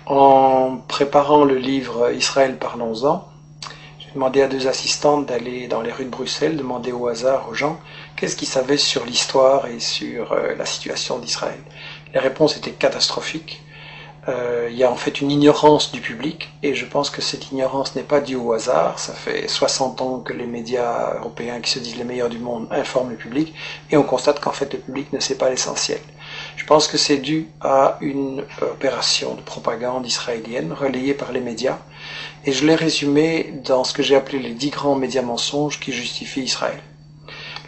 En préparant le livre Israël, parlons-en, j'ai demandé à deux assistantes d'aller dans les rues de Bruxelles, demander au hasard aux gens qu'est-ce qu'ils savaient sur l'histoire et sur la situation d'Israël. Les réponses étaient catastrophiques. Il y a en fait une ignorance du public, et je pense que cette ignorance n'est pas due au hasard. Ça fait 60 ans que les médias européens, qui se disent les meilleurs du monde, informent le public, et on constate qu'en fait le public ne sait pas l'essentiel. Je pense que c'est dû à une opération de propagande israélienne relayée par les médias, et je l'ai résumé dans ce que j'ai appelé les 10 grands médias mensonges qui justifient Israël.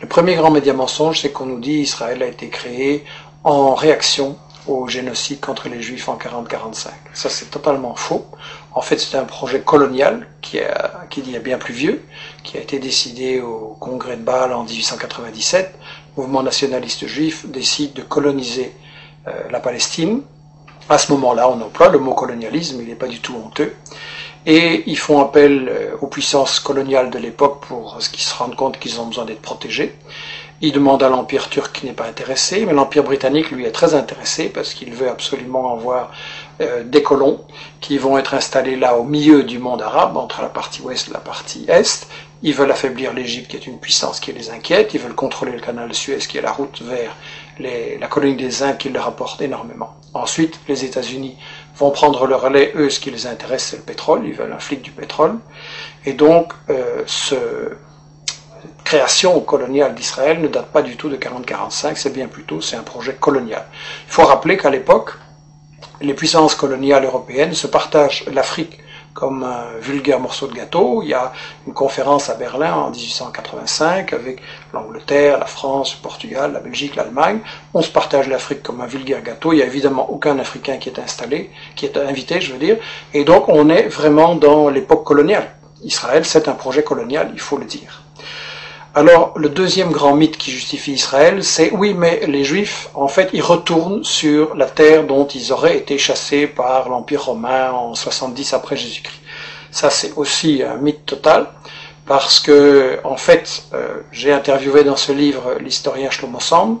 Le premier grand média mensonge, c'est qu'on nous dit Israël a été créé en réaction au génocide contre les Juifs en 40-45. Ça, c'est totalement faux. En fait, c'est un projet colonial qui est bien plus vieux, qui a été décidé au congrès de Bâle en 1897. Le mouvement nationaliste juif décide de coloniser la Palestine. À ce moment-là, on emploie le mot colonialisme, il n'est pas du tout honteux. Et ils font appel aux puissances coloniales de l'époque pour qu'ils se rendent compte qu'ils ont besoin d'être protégés. Il demande à l'Empire turc qui n'est pas intéressé, mais l'Empire britannique, lui, est très intéressé parce qu'il veut absolument avoir des colons qui vont être installés là au milieu du monde arabe, entre la partie ouest et la partie est. Ils veulent affaiblir l'Égypte, qui est une puissance qui les inquiète. Ils veulent contrôler le canal de Suez, qui est la route vers la colonie des Indes, qui leur apporte énormément. Ensuite, les États-Unis vont prendre le relais. Eux, ce qui les intéresse, c'est le pétrole. Ils veulent un flic du pétrole. Et donc, création coloniale d'Israël ne date pas du tout de 40-45, c'est bien plus tôt, c'est un projet colonial. Il faut rappeler qu'à l'époque, les puissances coloniales européennes se partagent l'Afrique comme un vulgaire morceau de gâteau. Il y a une conférence à Berlin en 1885 avec l'Angleterre, la France, le Portugal, la Belgique, l'Allemagne. On se partage l'Afrique comme un vulgaire gâteau. Il n'y a évidemment aucun Africain qui est installé, qui est invité, je veux dire. Et donc on est vraiment dans l'époque coloniale. Israël, c'est un projet colonial, il faut le dire. Alors, le deuxième grand mythe qui justifie Israël, c'est oui, mais les Juifs, en fait, ils retournent sur la terre dont ils auraient été chassés par l'Empire romain en 70 après Jésus-Christ. Ça, c'est aussi un mythe total, parce que, en fait, j'ai interviewé dans ce livre l'historien Shlomo Sand,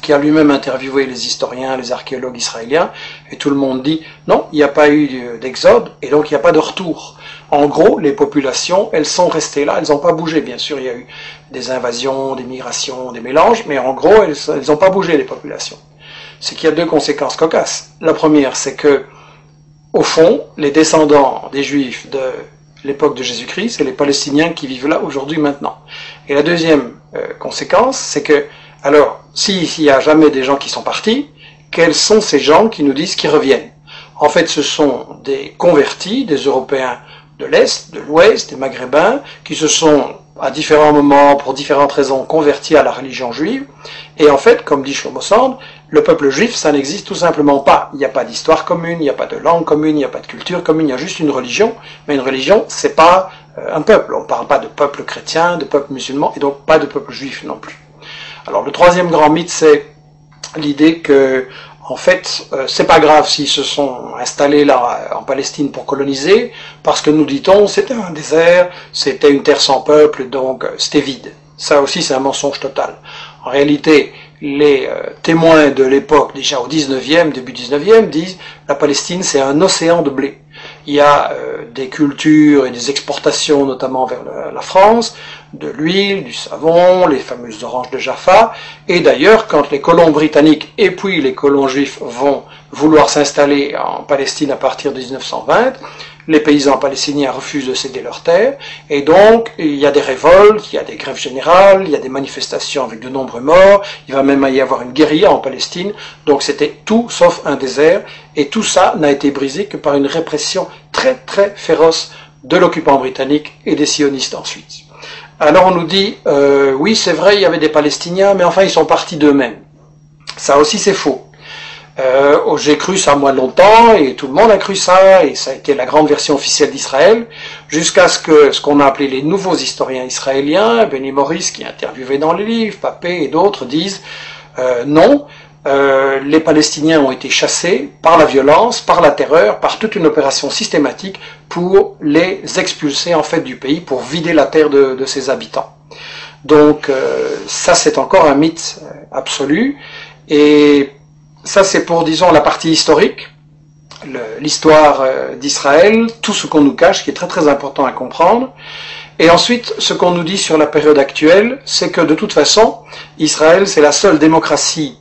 qui a lui-même interviewé les historiens, les archéologues israéliens, et tout le monde dit non, il n'y a pas eu d'exode, et donc il n'y a pas de retour. En gros, les populations, elles sont restées là, elles n'ont pas bougé. Bien sûr, il y a eu des invasions, des migrations, des mélanges, mais en gros, elles n'ont pas bougé, les populations. C'est qu'il y a deux conséquences cocasses. La première, c'est que, au fond, les descendants des Juifs de l'époque de Jésus-Christ, c'est les Palestiniens qui vivent là aujourd'hui, maintenant. Et la deuxième conséquence, c'est que, alors, s'il n'y a jamais des gens qui sont partis, quels sont ces gens qui nous disent qu'ils reviennent? En fait, ce sont des convertis, des Européens de l'Est, de l'Ouest, des Maghrébins, qui se sont, à différents moments, pour différentes raisons, convertis à la religion juive. Et en fait, comme dit Shlomo Sand, le peuple juif, ça n'existe tout simplement pas. Il n'y a pas d'histoire commune, il n'y a pas de langue commune, il n'y a pas de culture commune, il y a juste une religion. Mais une religion, c'est pas un peuple. On ne parle pas de peuple chrétien, de peuple musulman, et donc pas de peuple juif non plus. Alors, le troisième grand mythe, c'est l'idée que, en fait, c'est pas grave s'ils se sont installés là en Palestine pour coloniser, parce que nous dit-on, c'était un désert, c'était une terre sans peuple, donc c'était vide. Ça aussi, c'est un mensonge total. En réalité, les témoins de l'époque, déjà au 19e, début 19e, disent la Palestine, c'est un océan de blé. Il y a des cultures et des exportations, notamment vers la France, de l'huile, du savon, les fameuses oranges de Jaffa. Et d'ailleurs, quand les colons britanniques et puis les colons juifs vont vouloir s'installer en Palestine à partir de 1920, les paysans palestiniens refusent de céder leurs terres, et donc il y a des révoltes, il y a des grèves générales, il y a des manifestations avec de nombreux morts, il va même y avoir une guérilla en Palestine, donc c'était tout sauf un désert, et tout ça n'a été brisé que par une répression très très féroce de l'occupant britannique et des sionistes ensuite. Alors on nous dit, oui c'est vrai, il y avait des Palestiniens, mais enfin ils sont partis d'eux-mêmes. Ça aussi c'est faux. J'ai cru ça moins longtemps, et tout le monde a cru ça, et ça a été la grande version officielle d'Israël, jusqu'à ce qu'on a appelé les nouveaux historiens israéliens, Benny Morris qui est interviewé dans les livres, Papé et d'autres disent non, les Palestiniens ont été chassés par la violence, par la terreur, par toute une opération systématique pour les expulser en fait du pays, pour vider la terre de ses habitants. Donc ça c'est encore un mythe absolu, et ça c'est pour, disons, la partie historique. l'histoire d'Israël, tout ce qu'on nous cache, qui est très très important à comprendre. Et ensuite, ce qu'on nous dit sur la période actuelle, c'est que de toute façon, Israël, c'est la seule démocratie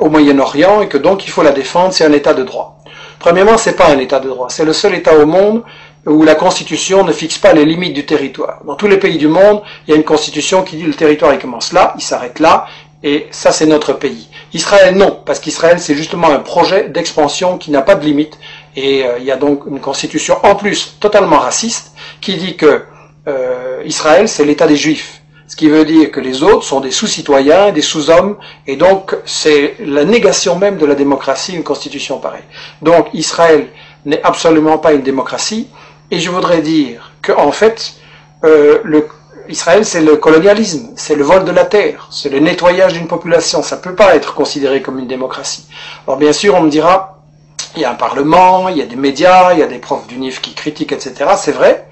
au Moyen-Orient et que donc il faut la défendre, c'est un État de droit. Premièrement, c'est pas un État de droit, c'est le seul État au monde où la Constitution ne fixe pas les limites du territoire. Dans tous les pays du monde, il y a une Constitution qui dit le territoire il commence là, il s'arrête là, et ça c'est notre pays. Israël non, parce qu'Israël c'est justement un projet d'expansion qui n'a pas de limite, et il y a donc une Constitution en plus totalement raciste qui dit que Israël c'est l'État des Juifs. Ce qui veut dire que les autres sont des sous-citoyens, des sous-hommes, et donc c'est la négation même de la démocratie, une constitution pareille. Donc Israël n'est absolument pas une démocratie, et je voudrais dire que en fait, Israël c'est le colonialisme, c'est le vol de la terre, c'est le nettoyage d'une population, ça ne peut pas être considéré comme une démocratie. Alors bien sûr on me dira, il y a un parlement, il y a des médias, il y a des profs d'UNIF qui critiquent, etc. C'est vrai,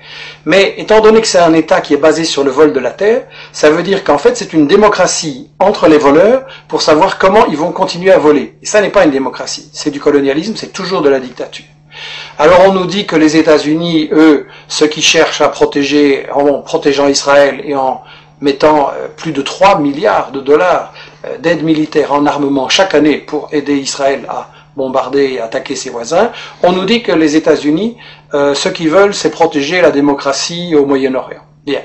mais étant donné que c'est un État qui est basé sur le vol de la terre, ça veut dire qu'en fait c'est une démocratie entre les voleurs pour savoir comment ils vont continuer à voler. Et ça n'est pas une démocratie, c'est du colonialisme, c'est toujours de la dictature. Alors on nous dit que les États-Unis, eux, ceux qui cherchent à protéger, en protégeant Israël et en mettant plus de 3 milliards de dollars d'aide militaire en armement chaque année pour aider Israël à bombarder et attaquer ses voisins, on nous dit que les États-Unis, ce qu'ils veulent, c'est protéger la démocratie au Moyen-Orient. Bien.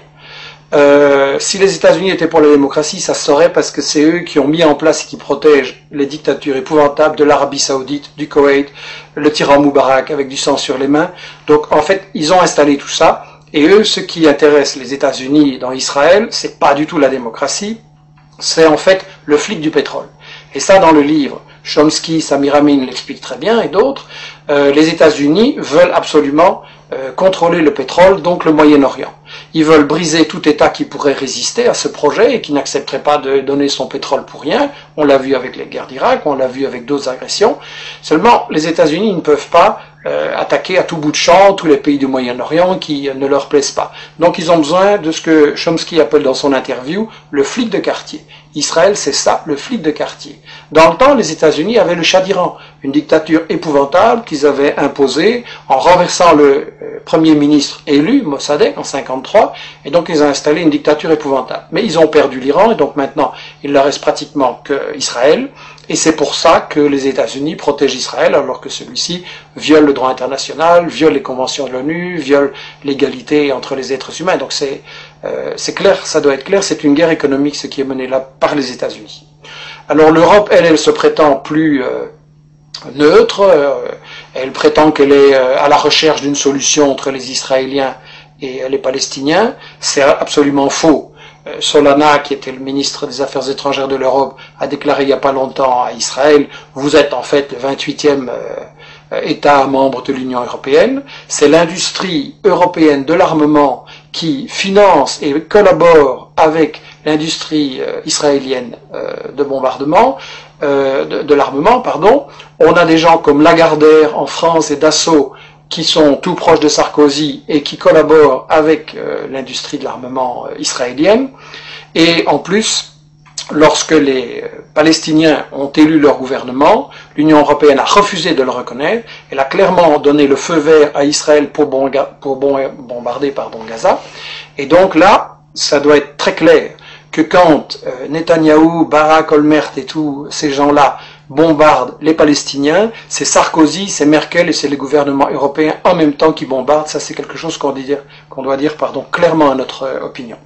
Si les États-Unis étaient pour la démocratie, ça se saurait parce que c'est eux qui ont mis en place et qui protègent les dictatures épouvantables de l'Arabie Saoudite, du Koweït, le tyran Moubarak avec du sang sur les mains. Donc en fait, ils ont installé tout ça. Et eux, ce qui intéresse les États-Unis dans Israël, c'est pas du tout la démocratie, c'est en fait le flic du pétrole. Et ça, dans le livre, Chomsky, Samir Amin l'explique très bien, et d'autres, les États-Unis veulent absolument contrôler le pétrole, donc le Moyen-Orient. Ils veulent briser tout État qui pourrait résister à ce projet et qui n'accepterait pas de donner son pétrole pour rien. On l'a vu avec les guerres d'Irak, on l'a vu avec d'autres agressions. Seulement, les États-Unis ne peuvent pas attaquer à tout bout de champ tous les pays du Moyen-Orient qui ne leur plaisent pas. Donc ils ont besoin de ce que Chomsky appelle dans son interview le flic de quartier. Israël, c'est ça, le flic de quartier. Dans le temps, les États-Unis avaient le Shah d'Iran, une dictature épouvantable qu'ils avaient imposée en renversant le premier ministre élu, Mossadegh, en 53, et donc ils ont installé une dictature épouvantable. Mais ils ont perdu l'Iran, et donc maintenant, il ne leur reste pratiquement qu'Israël, et c'est pour ça que les États-Unis protègent Israël, alors que celui-ci viole le droit international, viole les conventions de l'ONU, viole l'égalité entre les êtres humains. Donc c'est clair, ça doit être clair, c'est une guerre économique, ce qui est mené là par les États-Unis. Alors l'Europe, elle se prétend plus neutre, elle prétend qu'elle est à la recherche d'une solution entre les Israéliens et les Palestiniens. C'est absolument faux. Solana, qui était le ministre des Affaires étrangères de l'Europe, a déclaré il n'y a pas longtemps à Israël, vous êtes en fait le 28e État membre de l'Union européenne. C'est l'industrie européenne de l'armement qui finance et collabore avec l'industrie israélienne de bombardement, de l'armement, pardon. On a des gens comme Lagardère en France et Dassault qui sont tout proches de Sarkozy et qui collaborent avec l'industrie de l'armement israélienne. Et en plus, lorsque les Palestiniens ont élu leur gouvernement, l'Union européenne a refusé de le reconnaître. Elle a clairement donné le feu vert à Israël pour bombarder Gaza. Et donc là, ça doit être très clair que quand Netanyahou, Barak, Olmert et tous ces gens-là bombardent les Palestiniens, c'est Sarkozy, c'est Merkel et c'est les gouvernements européens en même temps qui bombardent. Ça, c'est quelque chose qu'on doit dire clairement à notre opinion.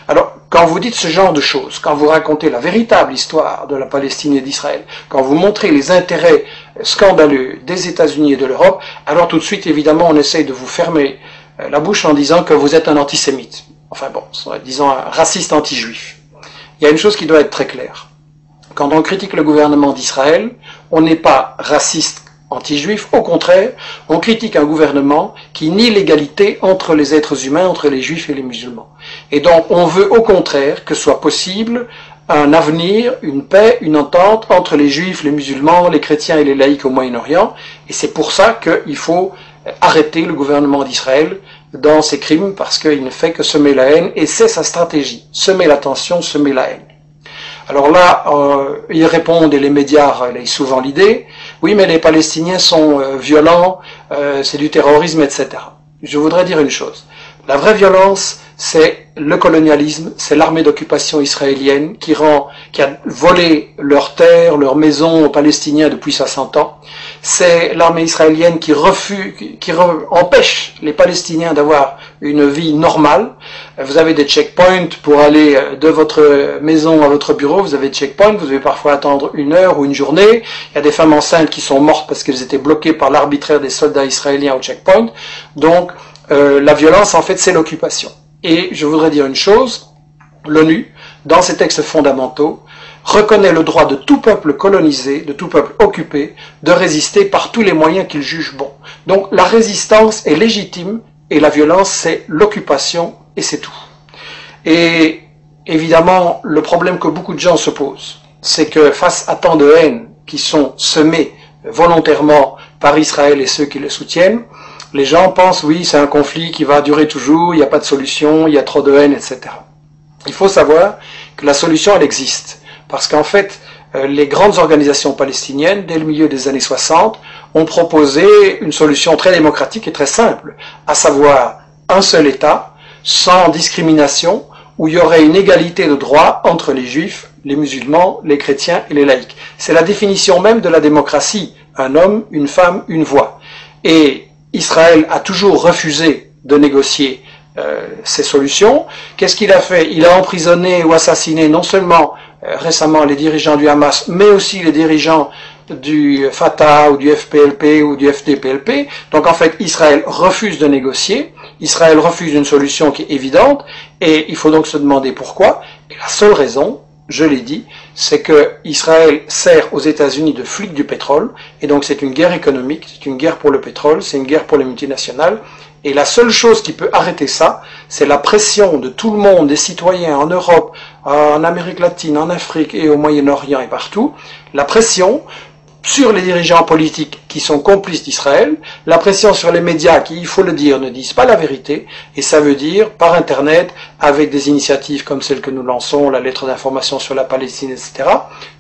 Alors, quand vous dites ce genre de choses, quand vous racontez la véritable histoire de la Palestine et d'Israël, quand vous montrez les intérêts scandaleux des États-Unis et de l'Europe, alors tout de suite, évidemment, on essaye de vous fermer la bouche en disant que vous êtes un antisémite. Enfin bon, disons un raciste anti-juif. Il y a une chose qui doit être très claire. Quand on critique le gouvernement d'Israël, on n'est pas raciste anti-juif, au contraire, on critique un gouvernement qui nie l'égalité entre les êtres humains, entre les juifs et les musulmans. Et donc on veut au contraire que soit possible un avenir, une paix, une entente entre les juifs, les musulmans, les chrétiens et les laïcs au Moyen-Orient, et c'est pour ça qu'il faut arrêter le gouvernement d'Israël dans ses crimes, parce qu'il ne fait que semer la haine, et c'est sa stratégie, semer la tension, semer la haine. Alors là, ils répondent, et les médias relayent souvent l'idée, oui, mais les Palestiniens sont violents, c'est du terrorisme, etc. Je voudrais dire une chose. La vraie violence, c'est le colonialisme, c'est l'armée d'occupation israélienne qui a volé leurs terres, leurs maisons aux Palestiniens depuis 60 ans. C'est l'armée israélienne qui empêche les Palestiniens d'avoir une vie normale. Vous avez des checkpoints pour aller de votre maison à votre bureau, vous avez des checkpoints, vous devez parfois attendre 1 heure ou une journée. Il y a des femmes enceintes qui sont mortes parce qu'elles étaient bloquées par l'arbitraire des soldats israéliens au checkpoint. Donc, la violence, en fait, c'est l'occupation. Et je voudrais dire une chose, l'ONU, dans ses textes fondamentaux, reconnaît le droit de tout peuple colonisé, de tout peuple occupé, de résister par tous les moyens qu'il juge bons. Donc la résistance est légitime et la violence c'est l'occupation et c'est tout. Et évidemment, le problème que beaucoup de gens se posent, c'est que face à tant de haine qui sont semées volontairement par Israël et ceux qui le soutiennent, les gens pensent, oui, c'est un conflit qui va durer toujours, il n'y a pas de solution, il y a trop de haine, etc. Il faut savoir que la solution, elle existe. Parce qu'en fait, les grandes organisations palestiniennes, dès le milieu des années 60, ont proposé une solution très démocratique et très simple, à savoir un seul État, sans discrimination, où il y aurait une égalité de droits entre les juifs, les musulmans, les chrétiens et les laïcs. C'est la définition même de la démocratie. Un homme, une femme, une voix. Et Israël a toujours refusé de négocier ces solutions. Qu'est-ce qu'il a fait? Il a emprisonné ou assassiné non seulement récemment les dirigeants du Hamas, mais aussi les dirigeants du Fatah ou du FPLP ou du FDPLP. Donc en fait, Israël refuse de négocier, Israël refuse une solution qui est évidente, et il faut donc se demander pourquoi. Et la seule raison, je l'ai dit, c'est que Israël sert aux États-Unis de flic du pétrole, et donc c'est une guerre économique, c'est une guerre pour le pétrole, c'est une guerre pour les multinationales, et la seule chose qui peut arrêter ça, c'est la pression de tout le monde, des citoyens en Europe, en Amérique latine, en Afrique et au Moyen-Orient et partout, la pression sur les dirigeants politiques qui sont complices d'Israël, la pression sur les médias qui, il faut le dire, ne disent pas la vérité, et ça veut dire par Internet, avec des initiatives comme celle que nous lançons, la lettre d'information sur la Palestine, etc.,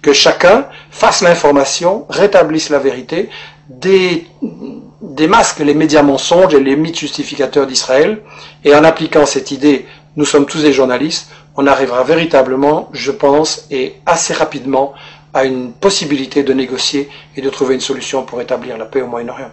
que chacun fasse l'information, rétablisse la vérité, démasque les médias mensonges et les mythes justificateurs d'Israël, et en appliquant cette idée, nous sommes tous des journalistes, on arrivera véritablement, je pense, et assez rapidement, à une possibilité de négocier et de trouver une solution pour établir la paix au Moyen-Orient.